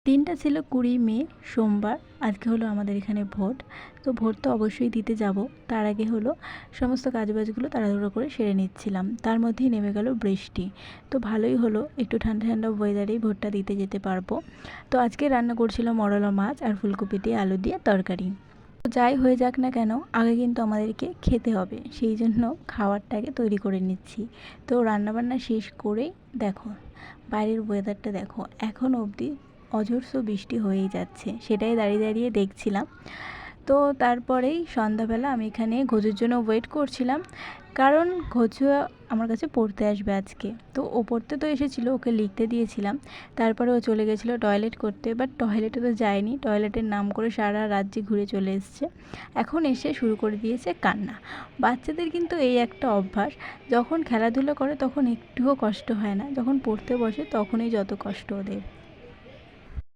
দিনটা ছিল 20 মে সোমবার। আজকে হলো আমাদের এখানে ভোট। তো ভোট তো অবশ্যই দিতে যাব। তার আগে হলো সমস্ত কাজবাজগুলো তাড়াহুড়ো করে সেরে নিচ্ছিলাম। তার মধ্যেই নেমে গেল বৃষ্টি। তো ভালোই হলো, একটু ঠান্ডা ঠান্ডা ওয়েদারেই ভোটটা দিতে যেতে পারবো। তো আজকে রান্না করছিলাম মরলা মাছ আর ফুলকপি দিয়ে আলু দিয়ে তরকারি। তো যাই হয়ে যাক না কেন, আগে কিন্তু আমাদেরকে খেতে হবে, সেই জন্য খাবারটাকে তৈরি করে নিচ্ছি। তো রান্নাবান্না শেষ করেই দেখো বাইরের ওয়েদারটা দেখো, এখনও অবধি অঝোরস বৃষ্টি হয়েই যাচ্ছে, সেটাই দাঁড়িয়ে দাঁড়িয়ে দেখছিলাম। তো তারপরেই সন্ধ্যাবেলা আমি এখানে ঘোষের জন্য ওয়েট করছিলাম, কারণ ঘোষু আমার কাছে পড়তে আসবে আজকে। তো ও পড়তে তো এসেছিলো, ওকে লিখতে দিয়েছিলাম। তারপরে ও চলে গেছিলো টয়লেট করতে, বাট টয়লেটে তো যায়নি, টয়লেটের নাম করে সারা রাজ্যে ঘুরে চলে এসছে। এখন এসে শুরু করে দিয়েছে কান্না। বাচ্চাদের কিন্তু এই একটা অভ্যাস, যখন খেলাধুলো করে তখন একটুও কষ্ট হয় না, যখন পড়তে বসে তখনই যত কষ্ট ওদের।